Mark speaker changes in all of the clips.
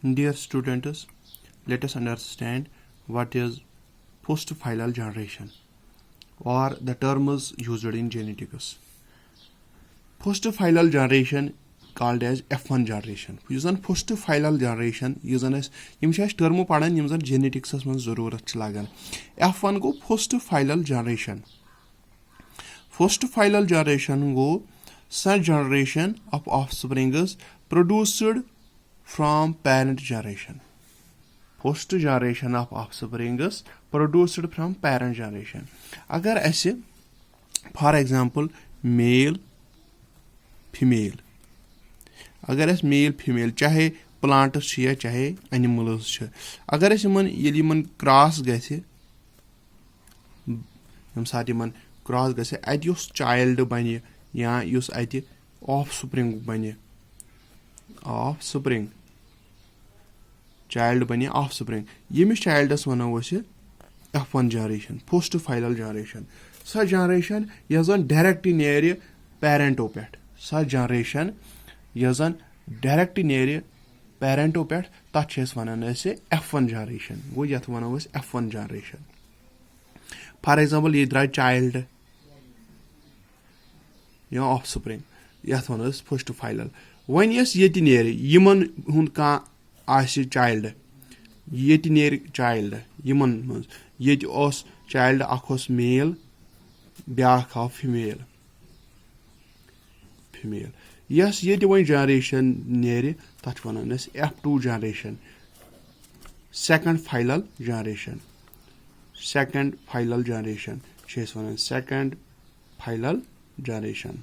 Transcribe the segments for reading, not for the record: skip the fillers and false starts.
Speaker 1: Dear students, let us understand what is post-phylal generation, or the term is used in genetics. Post-phylal generation called as F1 generation. Yus zan post-phylal generation yus zan yim term padan yim zan genetics as man zarurat ch lagan. F1 go post-phylal generation. Post-phylal generation go such generation of offsprings produced from parent generation. Post generation of offsprings produced from parent generation. Agar ऐसे for example male female, अगर ऐसे male female चाहे plants छ या चाहे animals छ, अगर ऐसे मन ये मन cross गैसे हम साथ मन cross गैसे ऐति उस child बने या उस ऐति offspring बने offspring child बने offspring यमिस childस वनो F1 generation post-phylal generation सा generation यजन direct नेरे parento पेट सा generation यजन direct नेरे parento पेट तछेस वनन ऐसे F1 generation वो यथ वनो F1 generation for example ये द्राय child या offspring यथ वनो post-phylal वन यस येति नेरे यमन हुन का आसि child येति नेर child यमन मज येति ओस child अखोस male ब्याख आ female यस येति वन generation नेरे तथ वनन F2 generation second phylal generation छेस वनन second phylal generation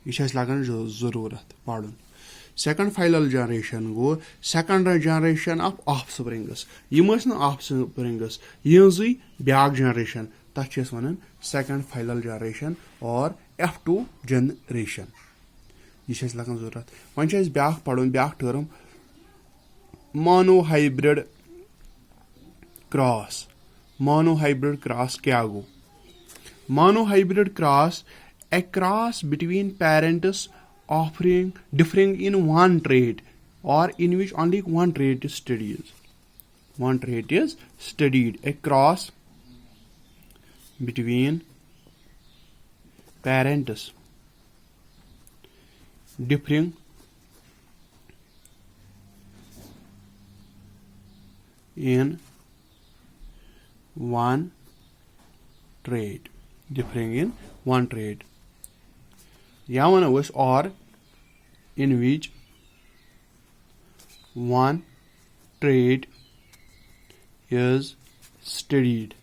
Speaker 1: यह लगन जरूरत पढ़न second phylal generation go second generation of offsprings यम offsprings यही ब्याक generation तथ वन second phylal generation और F2 generation यह लगन जरूरत वन ब्याक पढ़न ब्याक term monohybrid cross क्या गो monohybrid cross a cross between parents differing in one trait or in which only one trait is studied. A cross between parents differing in one trait. Yaman was or in which one trait is studied.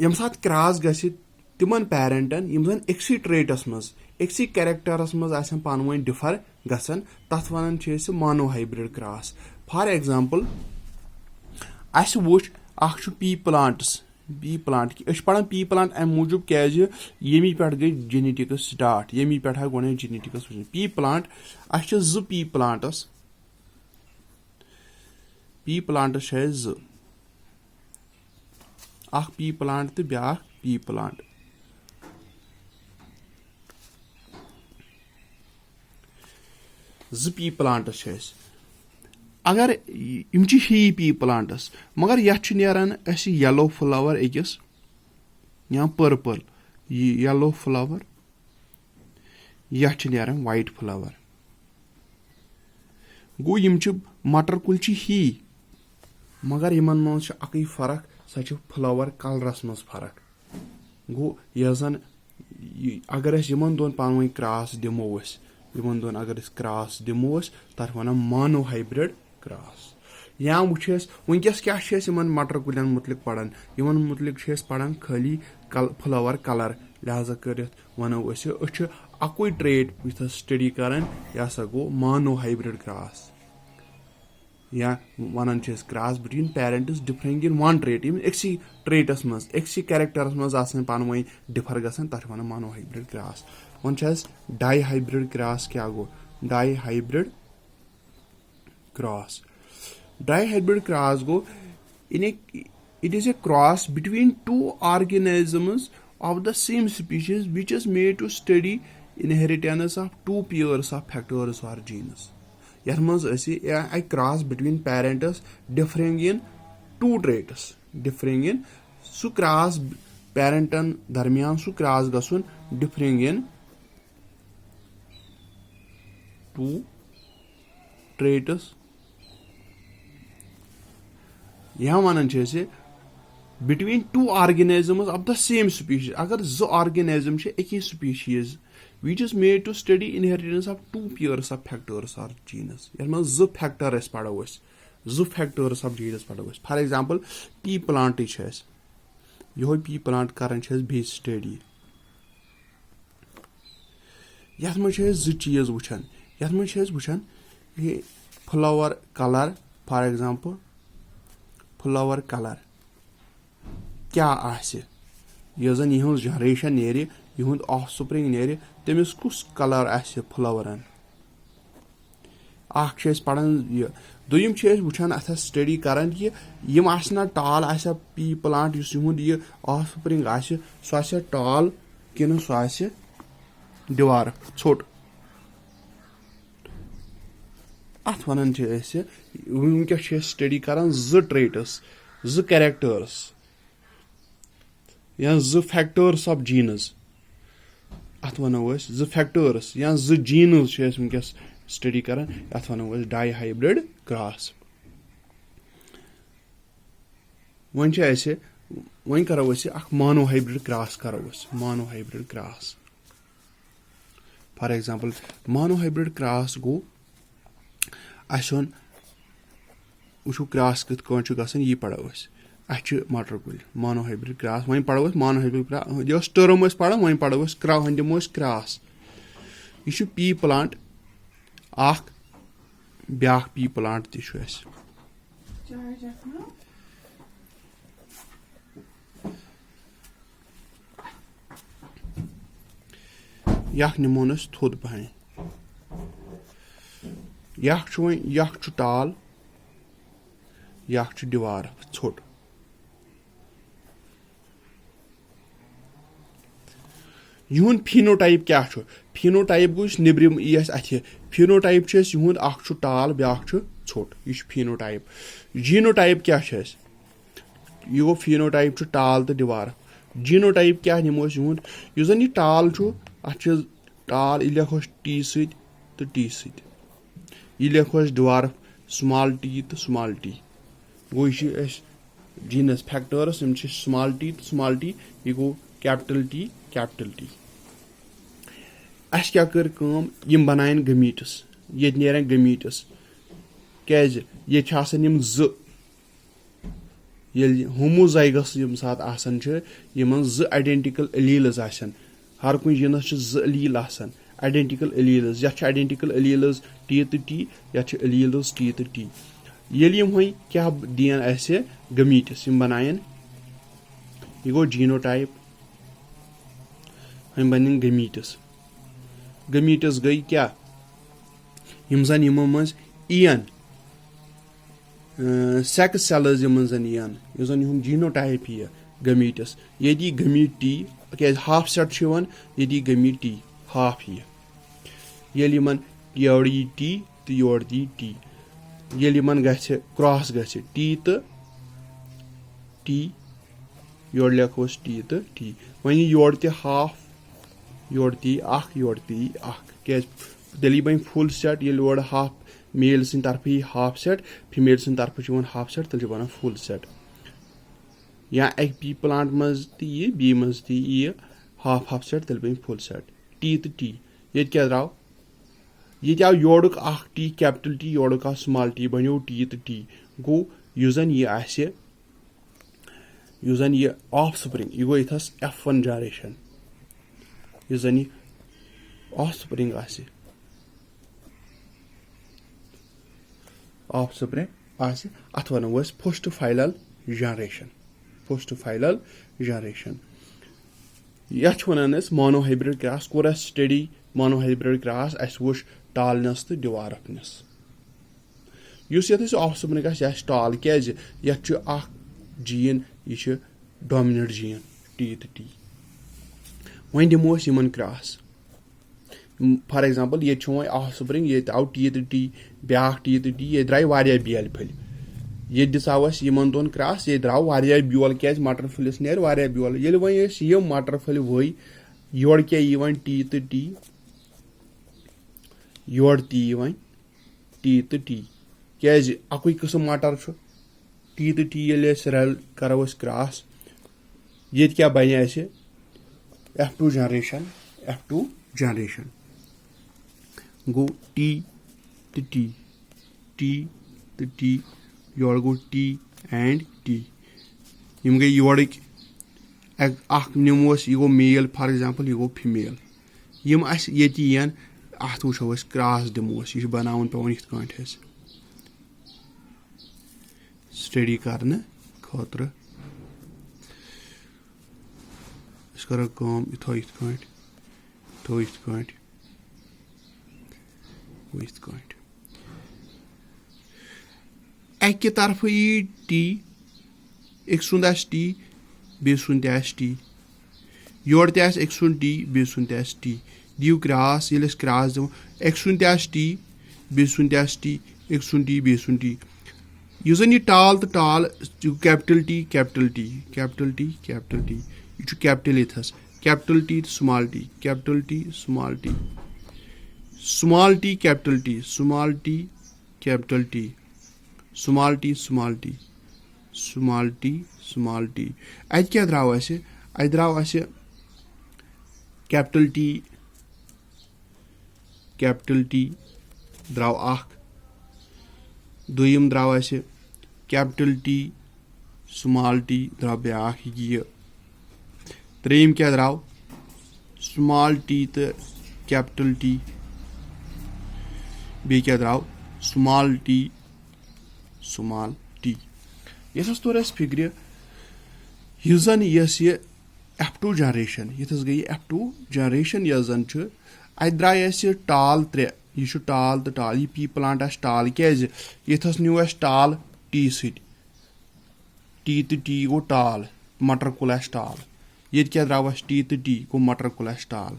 Speaker 1: यम साथ cross गछि तिमन पेरेंटन यम जन XC ट्रेटस मज एक्सी कैरेक्टरस मज आसन पानवइन differ गसन तथ वनन छे मोनोहाइब्रिड क्रॉस फॉर एग्जांपल अस वुच अख छु पी प्लांट्स पी प्लांट अस पढ़ान पी प्लांट अम मूजूब क्या यमी पे गई जेनेटिक्स स्टार्ट यमी पे गो जेनेटिक्स पी प्लांट अस ज पी प्लांट्स ज अख पी प्लांट तो ब्याख पी प्लांट ज पी प्लांट्स अगर यम ही पी प्लांट्स मगर यथ नेरान येलो फ्लावर अकिस या पर्पल येलो फ्लावर यथ नेरान वाइट फ्लावर गो यम मटर कुल ही मगर यमन मज अकई फर्क सो फ्लावर कलरस मज फर्क गो यजन अगर यमन दोन पानवई क्रॉस दिमो यमन दोन अगर क्रॉस दिमो तथ वन मोनोहाइब्रिड क्रॉस या वुस वनकस क्या मटर कुलन मुतलिक पढ़ान यमन मुतलिक पढ़ान खाली फ्लावर कलर लिहाजा कर वनो अकुई ट्रेट स्टडी करान यह सा गो मोनोहाइब्रिड क्रॉस या one cross between parents differing in one trait एक्सी ट्रेटस मज एक्सी कैरेक्टरस मज पानवई डिफर गसन तथ one monohybrid cross one dihybrid cross क्या गो dihybrid cross go it is a cross between two organisms of the same species which is made to study inheritance of two pairs of factors or genes. Yet must a cross between parents differing in two traits. Differing in su cross parentan darmiyan su cross gasun differing in two traits. यहाँ वनान between two organisms of the same species. Agar two organisms एक ही species which is made to study inheritance of two pairs of factors or genes. यार में two factors पढ़ो इस two factors of genes पढ़ो इस. For example, pea plant etch है. यह pea plant कारण है base study. यार में है two चीज़ वुचन. यार में है वुचन ये flower color. For example, flower color. क्या आसे यह जन यहुंद जनरेशन नेरि यहुंद ऑफस्प्रिंग नेरि तमिस कुस कलर आसे फ्लावरन आख छे पढ़न ये दुयम छे वुछन अथ स्टडी करन कि यम आसना टाल आसे पी प्लांट युस यहुंद ये ऑफस्प्रिंग आसे सो आसे टाल किन सो आसे दीवार छोट अथ वनन छे ऐसे वुनके छे स्टडी करन ज ट्रेट्स ज कैरेक्टर्स या two factors of genes. अथ वनो two factors या two genes छे वनकस स्टडी करन अथ वनो डाइहाइब्रिड क्रॉस. वन छे ऐसे वन करो ऐसे अख मोनोहाइब्रिड क्रॉस करो monohybrid cross. For example monohybrid cross गो असन उछु क्रॉस कित कोन छु गसन ये पढ़ो अच्छे मटर कुल मोनोहाइब्रिड क्रॉस वहीं पढ़ो मोनोहाइब्रिड क्रॉस जो टर्म पढ़ो वहीं पढ़ो क्रॉस दिमो क्रॉस यह पी प्लांट अख ब्या पी प्लांट तु यख निमोन थोद पहन यख टाल यख दीवार छोट. युन फिनोटाइप क्या छु फिनोटाइप गो निब्रिम यस अथि फिनोटाइप छस युन अख छु टाल ब्याख छु छोट यह फिनोटाइप. जीनोटाइप क्या छस यो फिनोटाइप छु टाल तो दीवार. जीनोटाइप क्या निमोस युन युजन यह टाल छु अछ टाल यह लेखोस टी सत तो टी सत यह लेखोस दीवार स्मॉल टी तो स्मॉल टी गो यह जीनस फैक्टर्स यम स्मॉल टी तो स्मॉल टी यह गो कैपिटल टी कैपिटल टी. अस क्या कर यम बनायन गमीटस ये नेरन गमीटस कैज ये आसन यम ज ये होमोजाइगस यम साथ आसन छ यमन ज आइडेंटिकल एलील्स आसन हर कुन जीनस छ ज एलील आसन आइडेंटिकल एलील्स या छ आइडेंटिकल एलील्स टी तो टी या छ एलील्स टी तो टी. येल यम होई क्या दियन ऐसे गमीटस यम बनायन ये गो जीनोटाइप हम बन गमीटस. गमीटस गई क्या यम जन यमो मज ईन सेक्स सेल्स यमन जन ईन यो जन यम जीनोटाइप यह गमीटस यदि गमीट टी क्या हाफ सेट छवन यदि गमीट टी हाफ यह येल यमन योर यी टी तो योर दी टी येल यमन गछ क्रॉस गछ टी तो टी योर लेखोस टी तो टी वनी योर ते हाफ योर ती अख योर ती अख क्या तेली बन फुल सेट ये योर हाफ मेल सिंद तरफ हाफ सेट फीमेल सिंद तरफ हाफ सेट तेल बना फुल सेट. या एक पी प्लांट मज ती बी मज ती ये हाफ सेट तेल बन फुल सेट. टी तो टी ये क्या द्राव ये आव योड़ुक अख टी कैपिटल टी योड़ुक आव स्मॉल टी बनो टी तो टी गो युजन ये आसे युजन ये ऑफ स्प्रिंग ये गो इथस F1 जनरेशन यह जन ऑफ स्प्रिंग आसे ऑफ स्प्रिंग आसे अथ वनो first final generation first final generation. यह वनान मोनोहाइब्रिड क्रॉस कोर स्टडी मोनोहाइब्रिड क्रॉस अस वुच टालनस तो दीवारकनस युस यत ऑफ स्प्रिंग आस टाल क्या यह अख जीन यह डोमिनेंट जीन टी तो टी. वहीं दिमो क्रॉस फॉर एग्जाम्पल ये ऑफ स्प्रिंग ये आव टी तो टी ब्या टी तो टी ये द्राय वारिया बेल फल ये दिसाव अस यमन दोन क्रॉस ये द्राव वारिया ब्योल क्या मटर फलिस नेर वारिया ब्योल ये वह ये मटर फल वही योर क्या टी तो टी योर टी तो टी क्या अकुई किस्म मटर टी तो टी ये रल करो क्रॉस ये क्या बने F2 जनरेशन गो टी तो T your go T and T M गई योर नमोस यह गो मेल फॉर एग्जाम्पल यह गो फीमेल यम ये अत वो क्रॉस दिमोस यह बनावन पे पे स्टडी करने खतर करो कम थो अकि तरफ यी टी एक सुंद टी बे सुंद टी योर एक सुंद टी बे सुंद टी दिव क्रॉस ये क्रॉस दिव एक सुंद टी बे सुंद टी एक सुंद टी बे सुंद टी यह टाल तो टाल कैपिटल टी यह कैपिटल इथस कैपिटल टी तो small T capital T small T small T capital T small T capital T small T small T small T small T अत क्या द्राव अत द्राव कैपिटल टी द्राव अख दोयम द्राव कैपिटल टी स्मॉल टी द्राव ब्याख ये त्रेम क्या द्राव small T तो capital T बे क्या द्राव small T yes तोर फिक्र यह जन यह F2 जनरेशन यथस गई F2 जनरेशन यह जन अत द्राय टाल त्रे यह टाल तो टाल यह पी प्लांट टाल क्या यथस न्यू टाल टी टी तो टी गो टाल मटर कुल टाल ये क्या द्राव टी तो टी गो मटर कुल टाल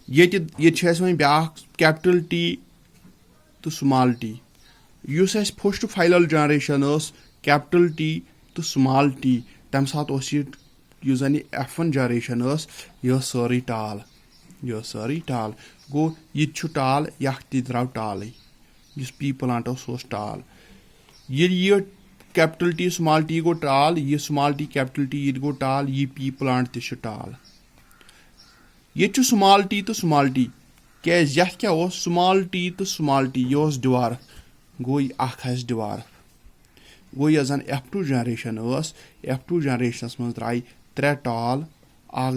Speaker 1: ये वो ब्या कैपिटल टी तो small T use first final generation capital T तो स्मॉल टी तम सात यह जन F1 जनरेशन यह सारी टाल गो यह टाल यह द्राव टाल इस पी प्लांट टाल ये कैपिटल टी स्मॉल टी गो टाल यह स्मॉल टी कैपिटल टी यह गो टाल यह पी प्लांट त टाल ये स्मॉल टी तो स्मॉल टी क्या स्मॉल टी तो स्मॉल टी यह डिवार्फ गो डिवार्फ गो यह जन F2 जनरेशन F2 जनरेशन मज द्राय त्रे टाल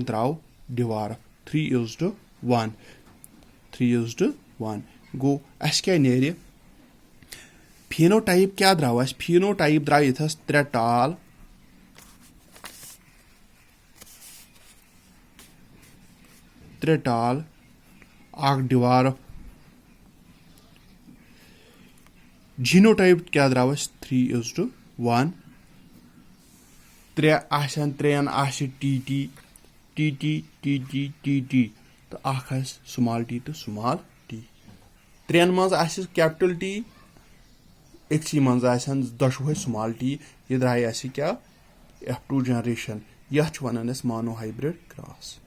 Speaker 1: द्राव डिवार्फ 3:1 गो अस क्या नेर फिनोटाइप क्या द्राव फिनोटाइप द्राव यथस त्रे टाल डिवार्फ जीनोटाइप क्या द्राव 3:1 त्रेन टी तो स्मॉल टी तो स्मॉल टी त्रेन मज कैपिटल टी एकसी मज दशवे स्मॉल टी यह द्राय क्या F2 जनरेशन यह वन मोनो हाइब्रिड क्रॉस।